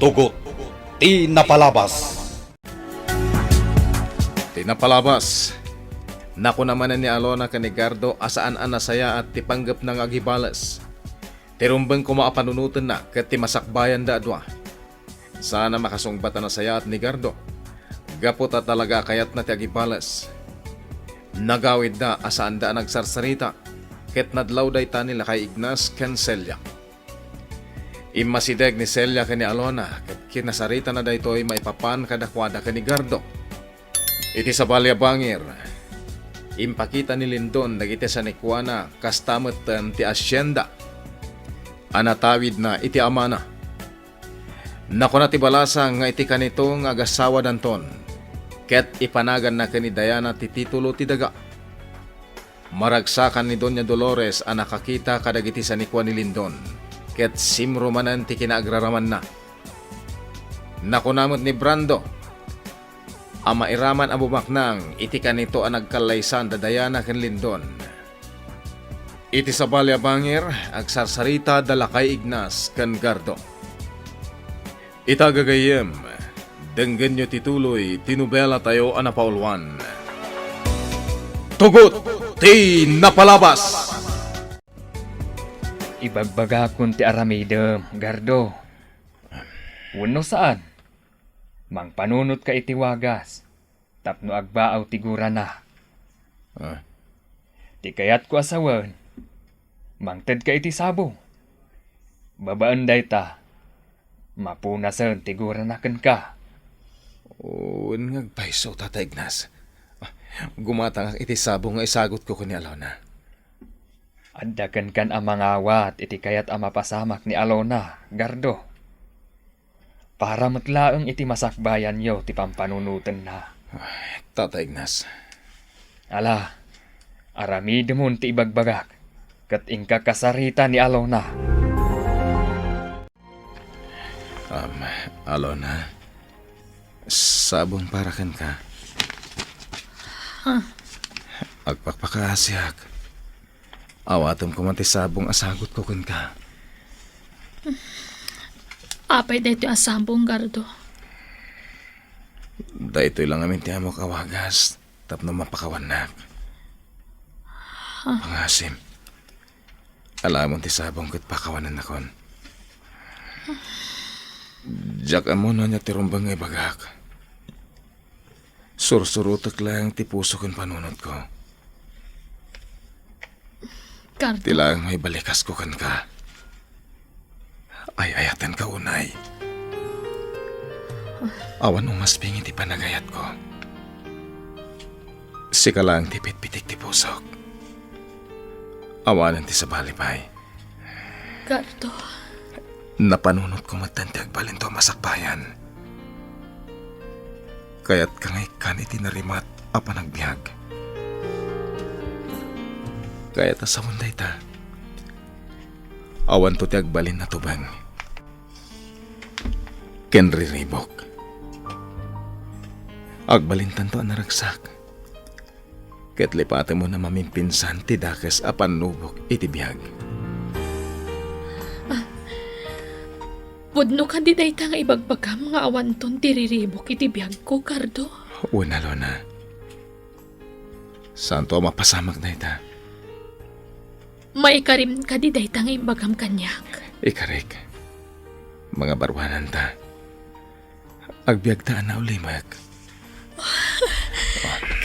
Tugot, ti napalabas. Tinapalabas. Naku naman ni Alona kanigardo asaan anasaya at tipanggap ng agibalas. Tirumbang kumaapanunutan na kat timasakbayan da adwa. Sana makasungbatan na saya at ni Gardo. Gapot at talaga kayat na ti agibalas. Nagawid da asaan da nagsarsarita ket nadlaw day ta nila kay Ignas ken Celia. Imasideg ni Celia ken ni Alona ket kinasarita na daytoy maipapan kadakwada ken ni Gardo. Iti sa Balya Bangir, impakita ni Lindon dagiti sa Nikwana kastamot ti asyenda. Anatawid na iti amana. Naku na ti balasang nga iti kanito nga agasawa danton. Ket ipanagan na kani Diana ti titulo ti daga. Maragsakan ni Doña Dolores ang nakakita kadagiti sa Nikwa ni Lindon. Ket simrumanan ti kinaagraraman na. Naku namot ni Brando. Ang mairaman ang bumaknang iti kanito ang nagkalaysan da Diana ken Lindon. Iti sa Balya Bangir, agsarsarita dala kay Ignas ken Gardo. Itagagayem, denggen nyo tituloy, tinubela tayo anapaulwan. Tugot, ti napalabas! Ibagbaga kun ti aramidem, Gardo. Wano saan? Mang panunot ka iti wagas, tapno agbaaw tigura na. Ti kayat ko asawan, mangted ka iti sabo. Babaan day ta, mapunasan tigura na ken ka. Ngagpaiso, Tata Ignas. Gumatang iti sabo nga isagot ko ni Alona. Addaken kan ang mga awat iti kayat ang mapasamak ni Alona, Gardo. Para matlaang iti masakbayan yo ti pampanunutan na. Tata Ignas. Ala, aramidemon ti ibagbagak, kat ingka kasarita ni Alona. Alona, sabong para kan ka. Agpakpakaasyak. Awatom ko man ti sabong asagot ko kan ka. Apay dito asambong, Gardo. Dahito lang amin ti amo kawagas, tapno mapakawanak. Pangasim. Alamon ti sabong kat pakawanan nakon. Diyak amo na niya ti rumbang ngay bagak. Sursurutak lang ti puso kon panunod ko. Gardo, Tilang may balikas ko kan ka. Ay ayatan ka unay. Awan umas pingin ti panagayat ko. Sika lang ti pitpitik ti pusok. Awanan ti sa balipay. Gardo. Napanunot ko matantag balinto masakbayan. Kaya't kangay kan iti narimat apa nagbiag. Kaya't asawan day ta. Awan to ti agbalin na tubang. Kenri ribok. Agbalintan to ang naragsak. Kaya't lipate mo na mamimpinsan ti dakes apan nubok iti biyag. Pudno ka di day nga ibagbagam nga awanton tiriribok iti biyag ko, Gardo. Una, Lona. Santo mapasamak na ita. Maikarim ka di day nga ibagam kanyak. Ikarik. Mga barwanan ta. Agbiag ta na ulimag.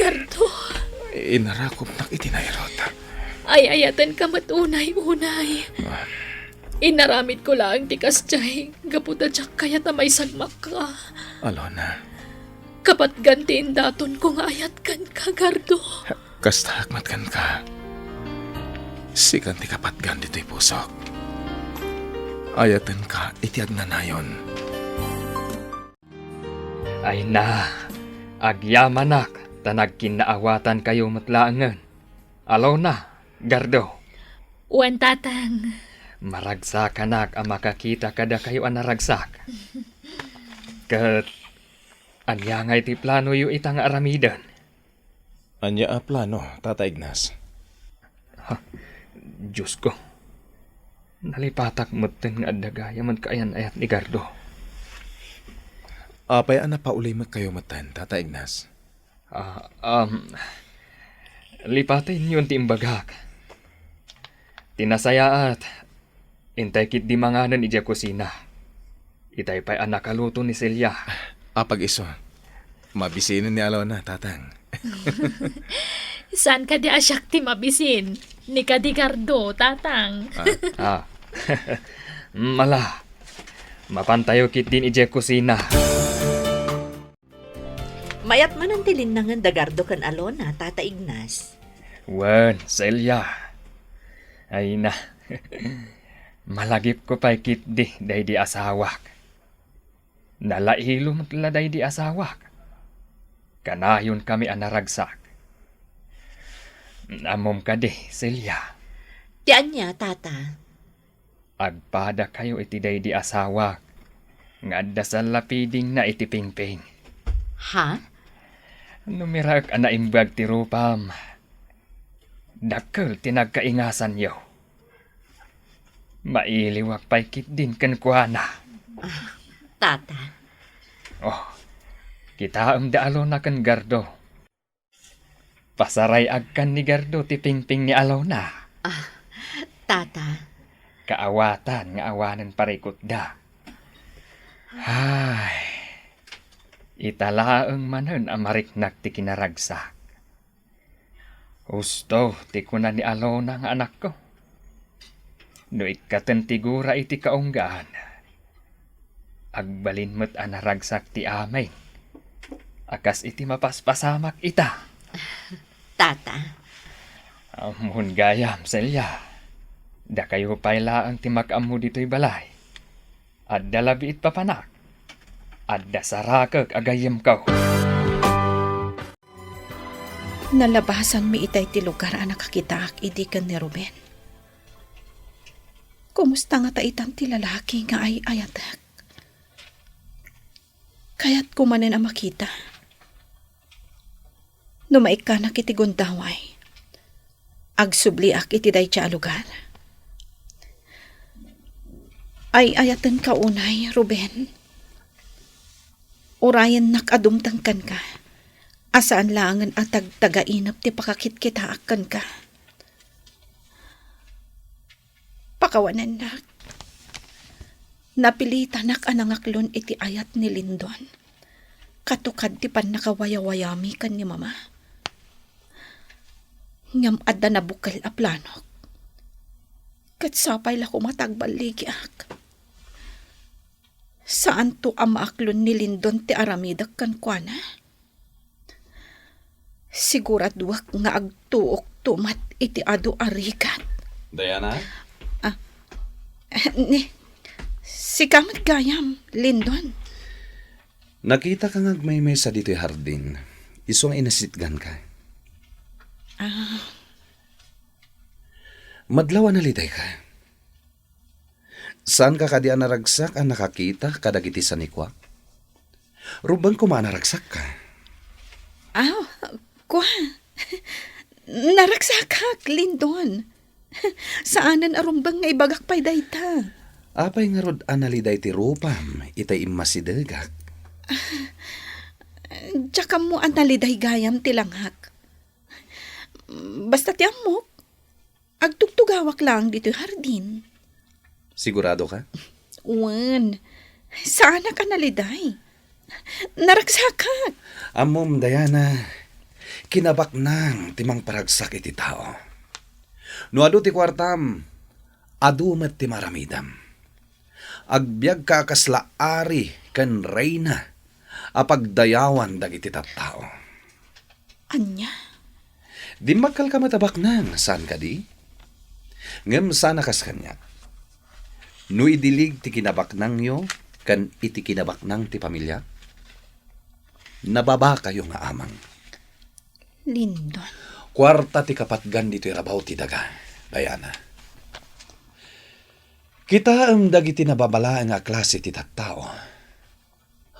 Gardo. Inarakop na itinairota. Ay ayatan ka matunay-unay. Inaramid ko lang tikas jay. Gaputa jak kaya ta may sagmak ka. Alona. Kapat gantiin daton ko nga ayat kan ka, Gardo. Kasta hakmat kan ka. Sikan ti kapatgan dito'y pusok. Ayatan ka itiag na nayon. Ay na, agyamanak, tanag kinaawatan kayo matlaangan. Alona, Gardo. Wan tatang. Maragsakanak ang makakita kada kayo ang naragsak. Kat, anyangay ti plano yu itang aramidan. Anya a plano, Tata Ignas? Diyos ko. Nalipatak moten nga adagaya man kaayan ayat ni Gardo. Apay ana pa uli kayo matan, Tata Ignas. Ah, lipatin yun ti imbagak. Tinasayaat. Intay kit di manganan ija kusina. Itay pa'y anak kaluto ni Celia. Apag iso, mabisinin ni Alona, Tatang. Saan ka di asyak ti mabisin? Ni ka di Gardo, tatang. Ah, mala. Mapantayo kit din ija kusina. Mayat man ang tilinangan da Gardo kan Alona, Tata Ignas. Wen, Celia. Ay na. Malagip ko pa'y kit di day di asawak. Nalaihilo matla day di asawak. Kanayon kami anaragsak. Amom ka di, Celia. Tiyan niya, Tata. Agpada kayo iti day di asawak. Nga sa lapiding na iti pingping. Ha? Numirak anaimbag ti rupam. Dakkel tinagkaingasan yo. Mailiwak pa'y kit din kan kuana. Tata. Oh, kita ang daalo na kan Gardo. Pasaray agkan ni Gardo ti pingping ni Alona. Tata. Kaawatan nga awanan parikot da. Ay, italaang manen amariknak ti kinaragsak. Gusto ti kuna ni Alona nga anak ko. No ikaten tigura iti kaunggaan. Agbalin mo't anaragsak ti amay. Akas iti mapaspasamak ita. Tata. Amun gayam, Celia. Da kayo payla ang timak-am mo dito'y balay. At dalabiit papanak. At da sarakag agayam kaw. Nalabasan mi itay ti lugar a nakakitaak idi kan ni Ruben. Kumusta nga ta itam ti lalaki nga ay ayatak? Kaya't kumanen ang makita. Numaik ka na kiti gundaway. Agsubliak iti day tsa lugar. Ay ayatan ka unay, Ruben. Urayan nakadumtangkan ka. Asaan langan atag tagainap ti pakakit-kitaakan ka. Pakawanan nak. Napilita nak anangaklon iti ayat ni Lindon. Katukad ti pan nakawayawayami kan ni mama. Ngam adda na bukal a planok. Katsapay la kumatagbaligyak. Saan to amaaklon ni Lindon ti aramidak kan kuana? Siguraduak nga agtuok tumat iti adu arikat. Diana? Si kamat gayam, Lindon. Nakita ka ngagmaymay sa dito'y hardin. Isong inasitgan ka. Madlawan na litay ka. Saan ka kadi naragsak ang nakakita kadagiti sa nikwa? Rubang kumanaragsak ka. Kwa. Naragsakak, Lindon. Saanan arumbang nga ibagak pa'y dayta. Apay nga rod analiday ti rupam, itay imasidagak. Tsaka mo analiday gayam tilanghak. Basta tiyam mo, agtugtugawak lang dito hardin. Sigurado ka? Wan, saan ka naliday? Naragsakak. Amom, Diana, kinabak nang timang paragsak iti tao. No adu ti kwartam, adu met ti maramidam. Agbyag ka kaslaari kan reyna, apagdayawan dagiti tattao. Anya? Di magkal ka matabak nang, saan ka di? Ngem sana kas kanya. No idilig ti kinabak nang yo, kan iti kinabak nang ti pamilya, nababa kayo nga amang. Lindon. Kwarta ti kapatgan dito irabaw ti daga, Diana. Kita ang dagiti nababala nga klase ti tattao.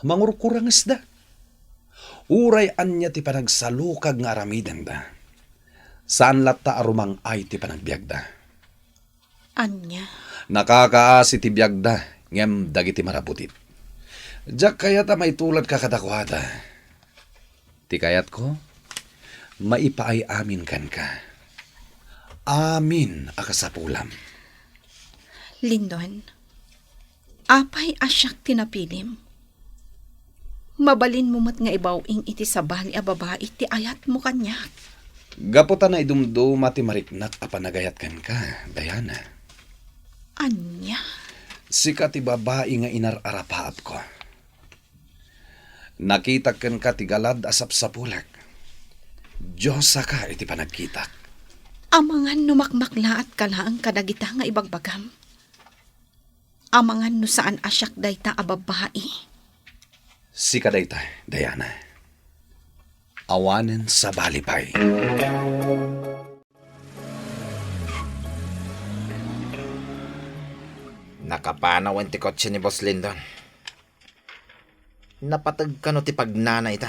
Mangurkurang isda. Uray anya ti panagsalukag nga aramidan da. Saan latta arumang ay ti panagbiagda. Anya? Nakakaasi ti biagda, ngem dagiti marabutit. Jack kayat may tulad ka kadakwada. Ti kayat ko, maipaay amin kan ka. Amin akasapulam. Lindon, apay asyak tinapilim. Mabalin mo mat nga ibawing iti sabali a babae ti ayat mo kanya. Gaputan na idumduma ti mariknak a panagayat kan ka, Diana. Anya? Sika ti babae nga inararapaap ko. Nakita kan ka ti galad asap sa pulak. Diyosa ka iti panagkitak. Amangan numakmakla at kalaang kadagita nga ibagbagam. Amangan no saan asyak dayta a babae. Sika dayta, Diana. Awanen sa balipay. Nakapanaw ang ti kotse ni Boss Lindon. Napatag ka no ti pagnana ita.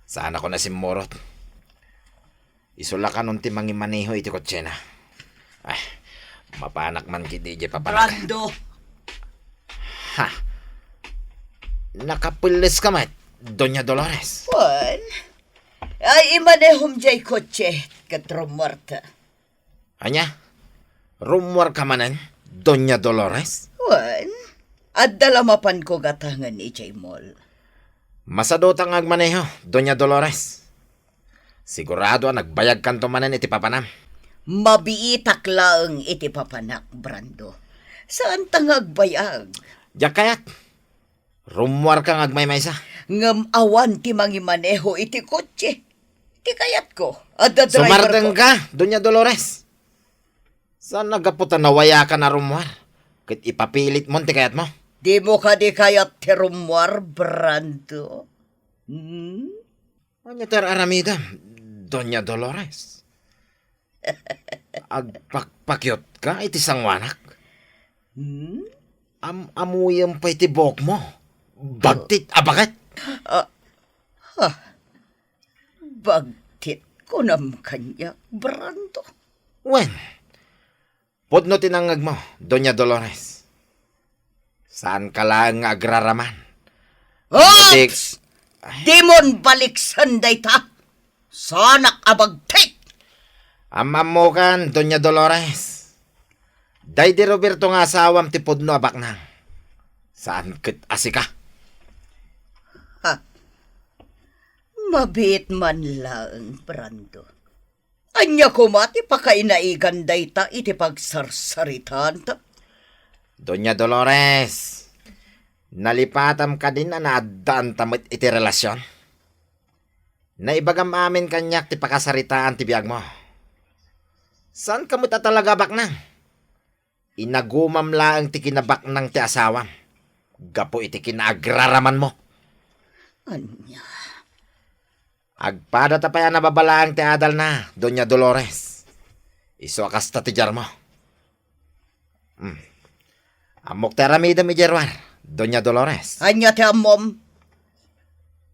Saan ako na si Morot? Isula ka nun ti mangimaneho iti kotse na. Ay, mapanak man ki DJ papanak. Brando! Ha? Nakapilis ka mat, Doña Dolores. Juan? Ay, imanehom jay kotse, katromorta. Anya? Rumor ka manan, Doña Dolores? Juan? At dalamapan ko gatangan ni Jay Mall. Masadotang agmaneho, Doña Dolores. Sigurado nagbayag kanto manan iti papanam. Mabiitak laang iti papanak, Brando. Saan tangag bayag? Diyak kayat. Rumor kang agmaymaysa. Ngam awan ti mangimaneho iti kotse. Ti kayat ko. At the driver Sumardeng ko. ka, Doña Dolores. Saan nagaputan nawaya ka na rumor? Kit ipapilit mo ti kayat mo. Di mo ka di kayat ti rumor, Brando. Hmm? Anya ter aramida, Doña Dolores. Agpakpakyot ka iti sangwanak. Hmm? Amuyam pa iti bok mo. Bagtit, bakit? Bagtit ko nam kanya, Brando. Wen, podno tinangag mo, Doña Dolores. Saan ka lang agraraman? Dik- Ops! Demon balik sanday ta! Sanak abagtik! Amam mo kan, Doña Dolores. Day di Roberto nga asawam ti podno abak nang. Saan kit asika? Mabit man lang, Brando. Anya ko mati pakainaigan day ta iti pagsarsaritan ta. Doña Dolores, nalipatam ka din na naadaan tamit iti relasyon. Naibagam amin kanyak ti pakasaritaan ti biyag mo. Saan ka mo talaga bak nang? Inagumam lang ti kinabak nang ti asawam. Gapo iti kinagraraman mo. Anya, Agpada tapaya nababalaang ti adal na, Doña Dolores. Iso akas ta ti jar mo. Amok ti aramida mi jarwar, Doña Dolores. anya ti amom.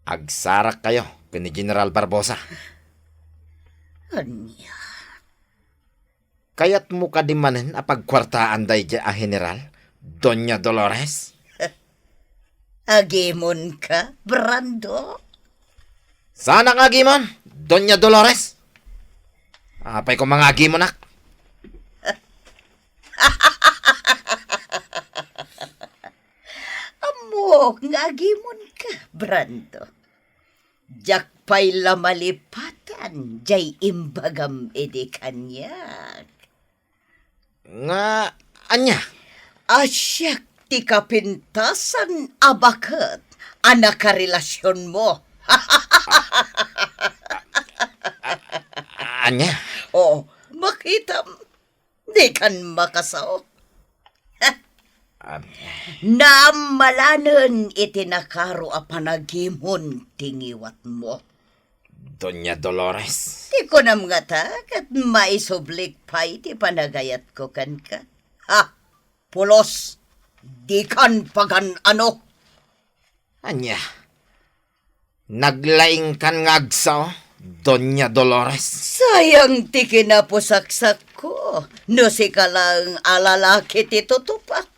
Agsarak kayo kini General Barbosa. Anya, Kayat mo ka di manen apagkwartaan day a general, Doña Dolores? agimon ka, Brando. Sana nga agimon, Doña Dolores? Apay ko mga agimon nak. Amok, nga agimon ka, Brando. Jakpay lamalipatan, jay imbagam edi kanyak. Nga, anya? Asyak ti kapintasan abakat anak karelasyon mo. Anya? Oh, makitam. Di kan makasaw. Namalanan itinakaro a panagimon tingiwat mo. Doña Dolores. Di ko nam nga ta, kat maisublik pa iti panagayat ko kan ka. Ha, pulos, di kan pagan ano. Anya? Naglaing kan ngagsaw, Doña Dolores. Sayang ti kinapusaksak ko, no si ka lang alalaki ti tutupak.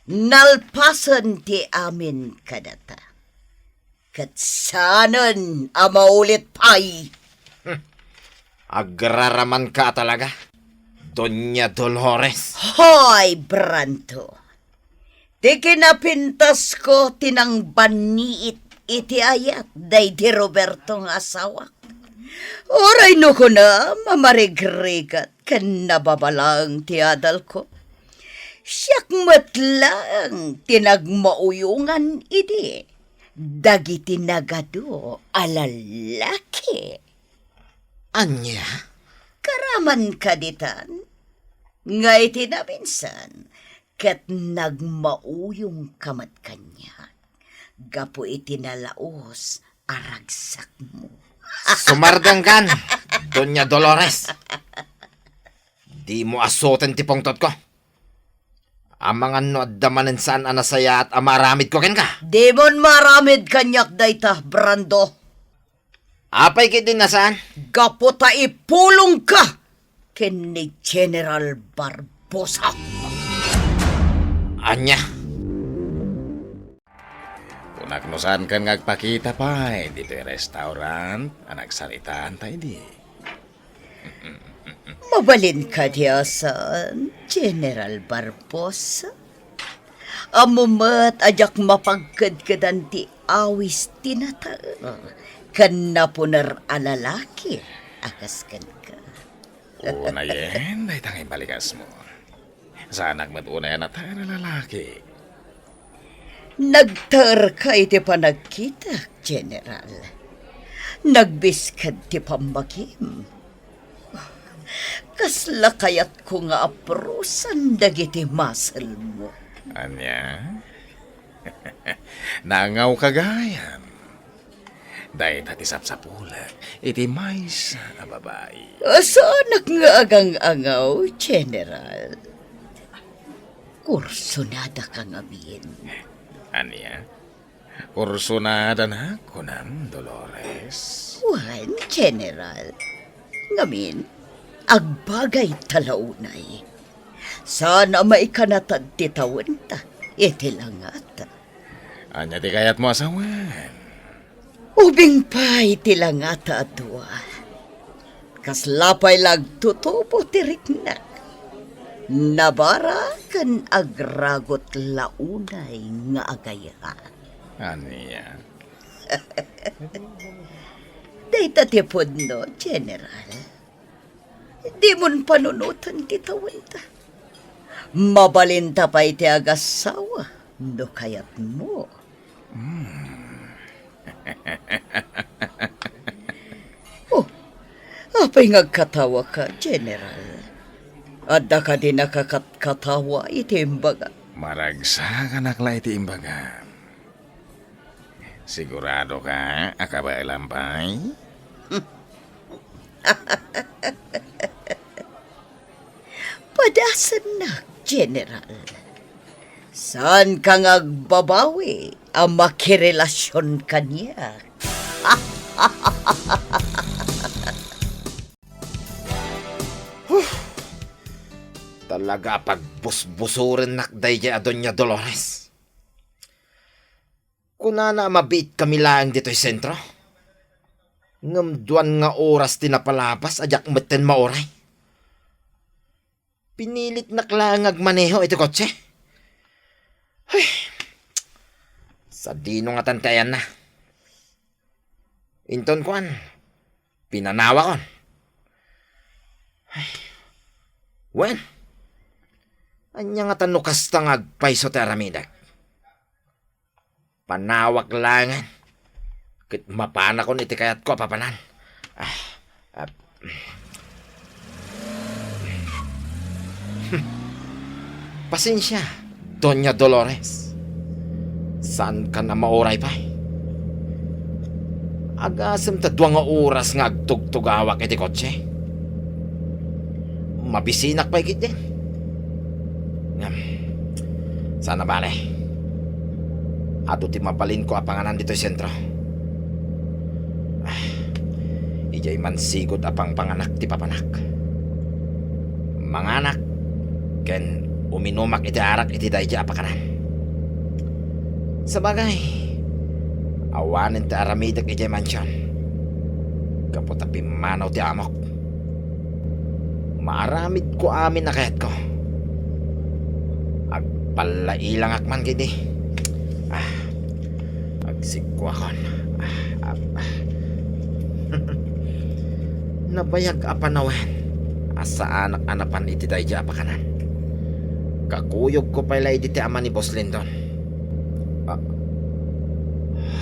nalpasan ti amin kadata. Katsanan amaulit pay. Agraraman ka talaga, Doña Dolores. Hoy, Branto. Ti kinapintas ko tinang baniit iti ayat day di Roberto nga asawa. Oray no ko na mamarigrigat kan nababalang ti adal ko. Siyak matlang tinagmauyungan idi. Dagiti nagado alalaki. Anya? Karaman kaditan. Nga iti na minsan, kat nagmauyong kamat kanya. Gapo iti nalaos, aragsak mo. Sumardang kan, Doña Dolores. Di mo asutin ti pongtot ko. Amangan no adamanin saan anasaya at amaramid ko ken ka. Di mon maramid kanyak dayta, Brando. Apay kit din nasaan? Gapo ta ipulong ka ken ni General Barbosa. Anya? Kunak no saan kan ngagpakita pa, dito yung restaurant, nagsalitaan tayo di. Mabalin ka diyasan, General Barbosa. Amumat ajak mapagkadkadan ti awis tinataan. Kan napunar alalaki, akas kan ka. Una yen, dahil tangay balikas mo. Saan nagmatuna yan at na lalaki? Nagtar ka iti panagkita, General. Nagbiskad ti pambagim. Kasla kayat ko nga aprusan dagiti muscle mo. Anya? Nangaw kagayan. Dahil tati sapsapulag, iti mais na babae. Saan nga agang-angaw, General? Kursunada ka ngamin. Anya? Kursunada na kunam, Dolores. Wan, General. Ngamin, agbagay talaunay. Sana may kanatad ti taon ta. Iti lang ata. Anya di kayat mo asawan. Ubing pa iti lang ata adwa. Kaslapay lagtutubo ti riknak. Nabara kan agragot launay nga agaya. Anya? Dayta ti pudno, General. Di mon panunutan ti tawenta. Mabalinta pa iti agasawa. No kayat mo. Oh, apay ngagkatawa ka, General. Adda ka din nakakatawa iti imbaga. Maragsa ka nakla iti imbaga. Sigurado ka, akaba ilampay? Padasan na, General. Saan ka ngagbabawi ang makirelasyon kanya? Talaga pagbusbusurin nakday kay Doña Dolores. Kuna na mabit kami lang dito'y sentro. Ngamduan nga oras tinapalapas, ajak maten maoray. Pinilit naklang agmaneho ito kotse. Ay, sa dino nga tantayan na. Inton kuan, pinanawa kon. Ay, wen, anya nga tanukas tang agpaiso ti aramidak. Panawak langan. Kit mapana kon iti kayat ko papanan. Pasensya, Doña Dolores. Saan ka na maoray pa? Agasam ta duwang nga oras nga agtugtugawak iti kotse. Mabisinak pa ikit din. Sana bale. Ato ti mapalin ko apanganan dito sentro. Ijay mansigod apang panganak ti papanak. Manganak ken uminumak iti arak iti dayja apakanan. Sa bagay, awanin ti aramidak ijay mansyon. Kapot tapi manaw ti amok. Maaramid ko amin na kayat ko. Agpalailang akman gidi. Agsigko akon. Nabayag apanawen. Asa anak-anapan iti tayo dya apakanan. Kakuyog ko pala iti ti ama ni Boss Lindon.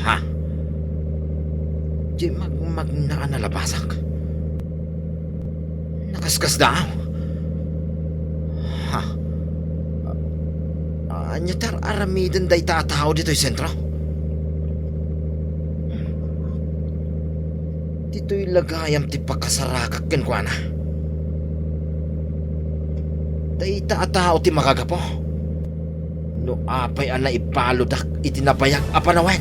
Ha? Di magna nalabasak. Nakaskas daw. Ha? Anyatar aramidan day tao dito'y sentro. Dito'y lagayam ti pakasarakak kenkwana. Day tao ti makagapo. No apay ala ipaludak itinabayag apanawen.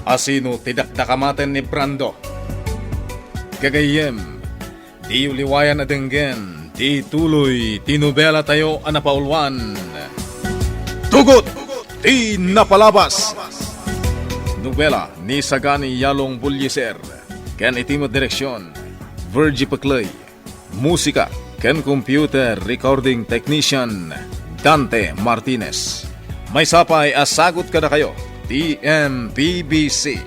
Asino tidakdakamaten ni Brando. Gagayem, di uliwayan na denggen, di tuloy, tinubela tayo anapaulwan. Tugot, di napalabas. Nobela ni Sagani Yalong Bulyeser, ken itimo direksyon, Virgie Paclay. Musika, ken computer recording technician, Dante Martinez. May sapay asagot kada kayo. TMPBC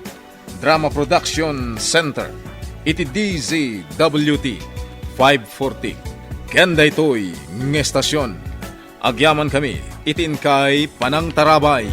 Drama Production Center iti DZWT 540 Kenda ito'y ng estasyon. Agyaman kami itin kay Panang Tarabay.